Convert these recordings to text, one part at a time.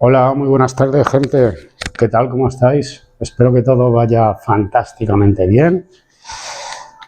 Hola, muy buenas tardes, gente. ¿Qué tal? ¿Cómo estáis? Espero que todo vaya fantásticamente bien.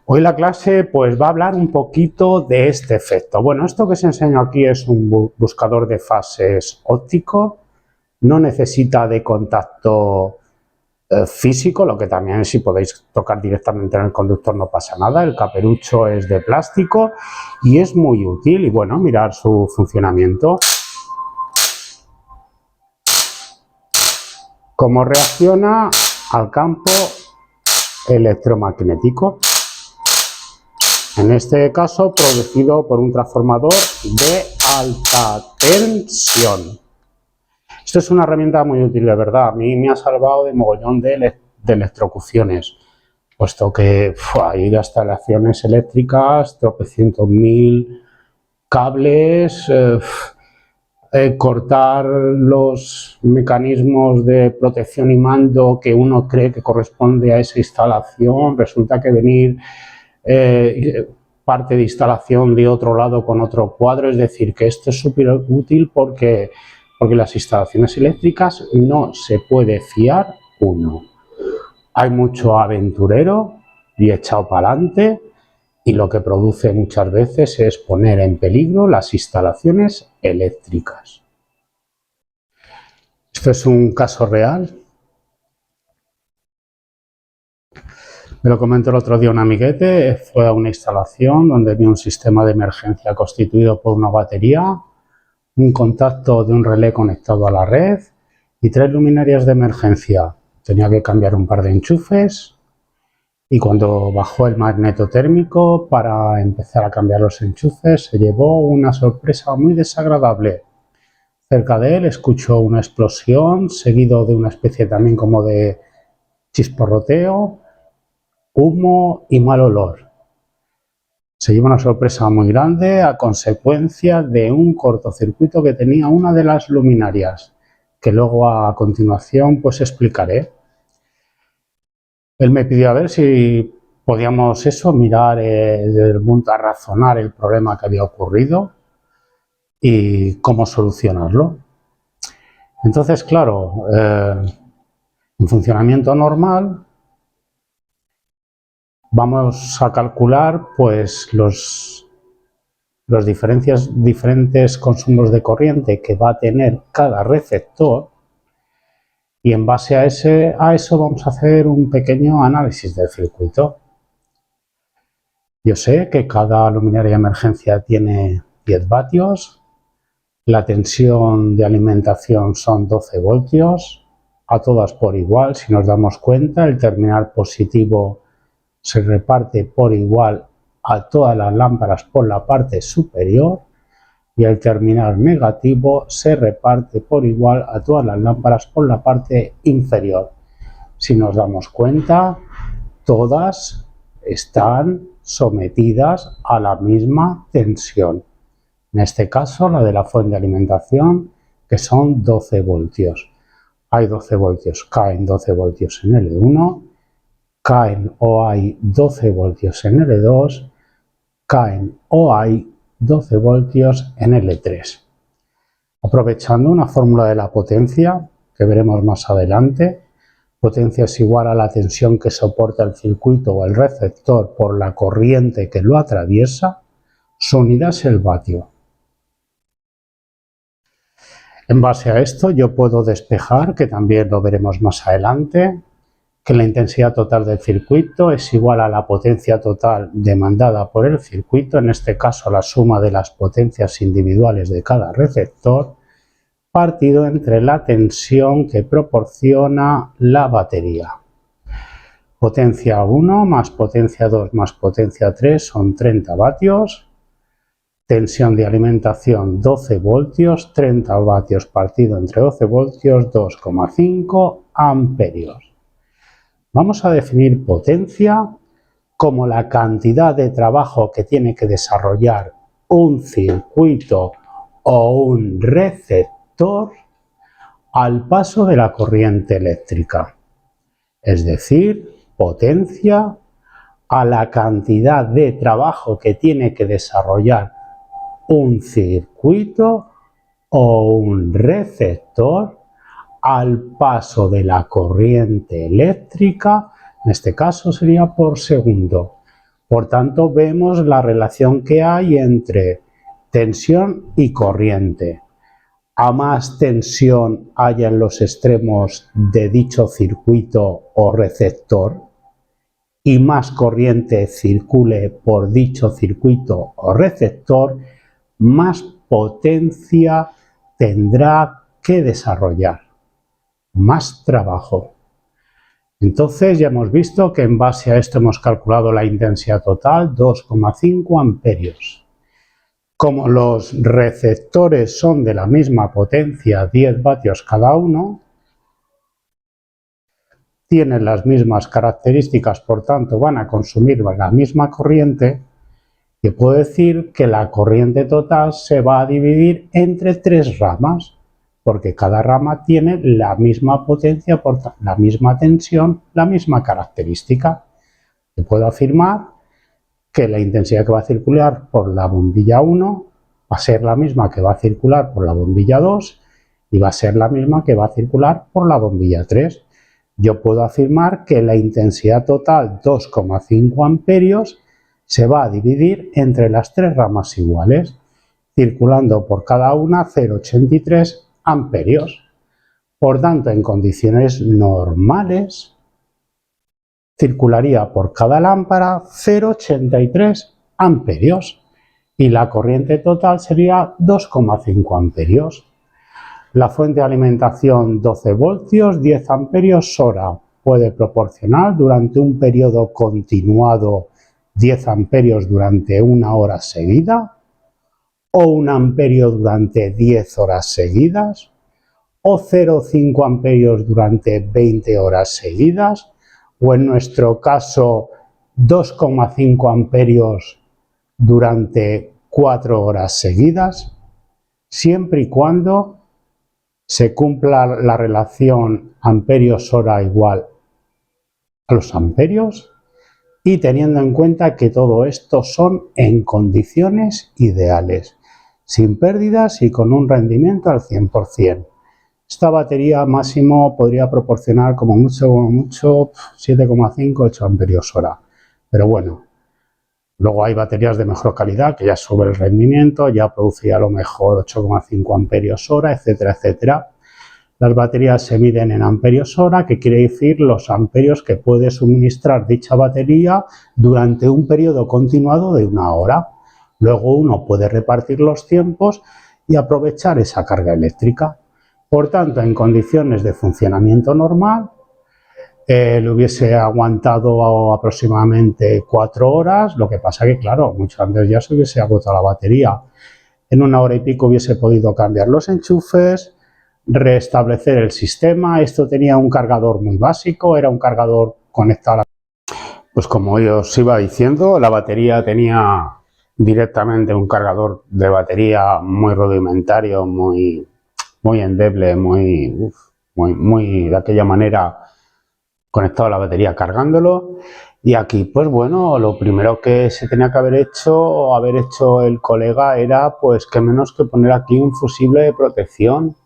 Hoy la clase pues va a hablar un poquito de este efecto. Bueno, esto que os enseño aquí es un buscador de fases óptico. No necesita de contacto físico, lo que también si podéis tocar directamente en el conductor no pasa nada. El caperucho es de plástico y es muy útil. Y bueno, mirar su funcionamiento. Cómo reacciona al campo electromagnético, en este caso producido por un transformador de alta tensión. Esto es una herramienta muy útil, de verdad. A mí me ha salvado de mogollón de electrocuciones, puesto que hay instalaciones eléctricas, tropecientos mil cables, cortar los mecanismos de protección y mando que uno cree que corresponde a esa instalación, resulta que venir parte de instalación de otro lado con otro cuadro, es decir, que esto es súper útil porque las instalaciones eléctricas no se puede fiar uno. Hay mucho aventurero y echado para adelante, y lo que produce muchas veces es poner en peligro las instalaciones eléctricas. Esto es un caso real. Me lo comentó el otro día un amiguete. Fue a una instalación donde había un sistema de emergencia constituido por una batería, un contacto de un relé conectado a la red y 3 luminarias de emergencia. Tenía que cambiar un par de enchufes. Y cuando bajó el magneto térmico para empezar a cambiar los enchufes, se llevó una sorpresa muy desagradable. Cerca de él escuchó una explosión, seguido de una especie también como de chisporroteo, humo y mal olor. Se llevó una sorpresa muy grande a consecuencia de un cortocircuito que tenía una de las luminarias, que luego a continuación pues explicaré. Él me pidió a ver si podíamos mirar desde el punto a razonar el problema que había ocurrido y cómo solucionarlo. Entonces, claro, en funcionamiento normal vamos a calcular pues los diferentes consumos de corriente que va a tener cada receptor, y en base a eso vamos a hacer un pequeño análisis del circuito. Yo sé que cada luminaria de emergencia tiene 10 vatios, la tensión de alimentación son 12 voltios, a todas por igual. Si nos damos cuenta, el terminal positivo se reparte por igual a todas las lámparas por la parte superior y el terminal negativo se reparte por igual a todas las lámparas por la parte inferior. Si nos damos cuenta, todas están sometidas a la misma tensión. En este caso, la de la fuente de alimentación, que son 12 voltios. Hay 12 voltios, caen 12 voltios en L1, caen o hay 12 voltios en L2, caen o hay 12 voltios en L3. Aprovechando una fórmula de la potencia, que veremos más adelante, potencia es igual a la tensión que soporta el circuito o el receptor por la corriente que lo atraviesa, su unidad es el vatio. En base a esto yo puedo despejar, que también lo veremos más adelante, que la intensidad total del circuito es igual a la potencia total demandada por el circuito, en este caso la suma de las potencias individuales de cada receptor, partido entre la tensión que proporciona la batería. Potencia 1 más potencia 2 más potencia 3 son 30 vatios. Tensión de alimentación 12 voltios, 30 vatios partido entre 12 voltios, 2,5 amperios. Vamos a definir potencia como la cantidad de trabajo que tiene que desarrollar un circuito o un receptor al paso de la corriente eléctrica. Es decir, potencia a la cantidad de trabajo que tiene que desarrollar un circuito o un receptor al paso de la corriente eléctrica, en este caso sería por segundo. Por tanto, vemos la relación que hay entre tensión y corriente. A más tensión haya en los extremos de dicho circuito o receptor y más corriente circule por dicho circuito o receptor, más potencia tendrá que desarrollar, más trabajo. Entonces ya hemos visto que en base a esto hemos calculado la intensidad total, 2,5 amperios. Como los receptores son de la misma potencia, 10 vatios cada uno, tienen las mismas características, por tanto van a consumir la misma corriente, y puedo decir que la corriente total se va a dividir entre 3 ramas, porque cada rama tiene la misma potencia, la misma tensión, la misma característica. Y puedo afirmar que la intensidad que va a circular por la bombilla 1 va a ser la misma que va a circular por la bombilla 2 y va a ser la misma que va a circular por la bombilla 3. Yo puedo afirmar que la intensidad total, 2,5 amperios, se va a dividir entre las 3 ramas iguales, circulando por cada una 0,83 amperios. Por tanto, en condiciones normales, circularía por cada lámpara 0,83 amperios y la corriente total sería 2,5 amperios. La fuente de alimentación 12 voltios, 10 amperios hora, puede proporcionar durante un periodo continuado 10 amperios durante una hora seguida, o 1 amperio durante 10 horas seguidas, o 0,5 amperios durante 20 horas seguidas, o en nuestro caso 2,5 amperios durante 4 horas seguidas, siempre y cuando se cumpla la relación amperios-hora igual a los amperios y teniendo en cuenta que todo esto son en condiciones ideales, sin pérdidas y con un rendimiento al 100%. Esta batería máximo podría proporcionar como mucho 7,5, 8 amperios hora. Pero bueno, luego hay baterías de mejor calidad que ya sube el rendimiento, ya produciría a lo mejor 8,5 amperios hora, etcétera, etcétera. Las baterías se miden en amperios hora, que quiere decir los amperios que puede suministrar dicha batería durante un periodo continuado de 1 hora. Luego uno puede repartir los tiempos y aprovechar esa carga eléctrica. Por tanto, en condiciones de funcionamiento normal, le hubiese aguantado aproximadamente 4 horas, lo que pasa que, claro, mucho antes ya se hubiese agotado la batería. En 1 hora y pico hubiese podido cambiar los enchufes, restablecer el sistema. Esto tenía un cargador muy básico, era un cargador conectado a Pues como yo os iba diciendo, la batería tenía directamente un cargador de batería muy rudimentario, muy endeble, muy de aquella manera conectado a la batería cargándolo. Y aquí, pues bueno, lo primero que se tenía que haber hecho el colega era pues que menos que poner aquí un fusible de protección.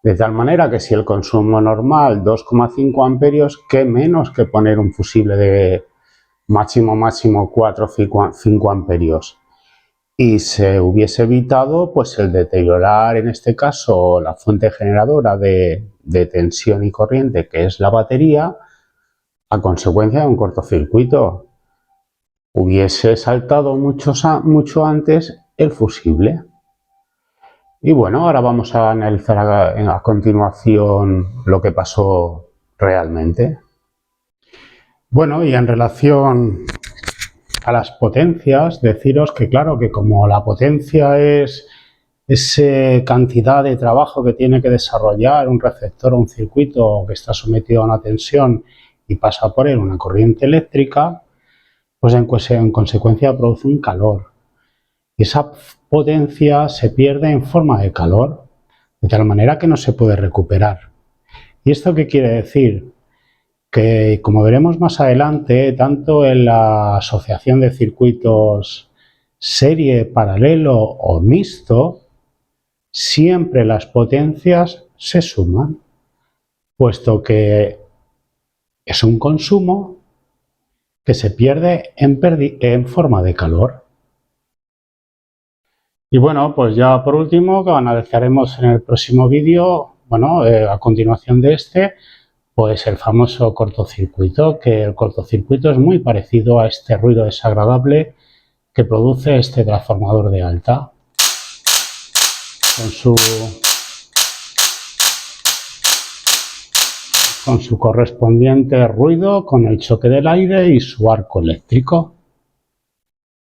De tal manera que si el consumo normal 2,5 amperios, que menos que poner un fusible de máximo 4 o 5 amperios. Y se hubiese evitado pues el deteriorar en este caso la fuente generadora de tensión y corriente, que es la batería, a consecuencia de un cortocircuito. Hubiese saltado mucho antes el fusible. Y bueno, ahora vamos a analizar a continuación lo que pasó realmente. Bueno, y en relación a las potencias, deciros que claro, que como la potencia es esa cantidad de trabajo que tiene que desarrollar un receptor o un circuito que está sometido a una tensión y pasa por él una corriente eléctrica, pues en consecuencia produce un calor. Y esa potencia se pierde en forma de calor, de tal manera que no se puede recuperar. ¿Y esto qué quiere decir? Que, como veremos más adelante, tanto en la asociación de circuitos serie, paralelo o mixto, siempre las potencias se suman. puesto que es un consumo que se pierde en forma de calor. Y bueno, pues ya por último, que analizaremos en el próximo vídeo, bueno, a continuación de este, pues el famoso cortocircuito, que el cortocircuito es muy parecido a este ruido desagradable que produce este transformador de alta, con su correspondiente ruido, con el choque del aire y su arco eléctrico.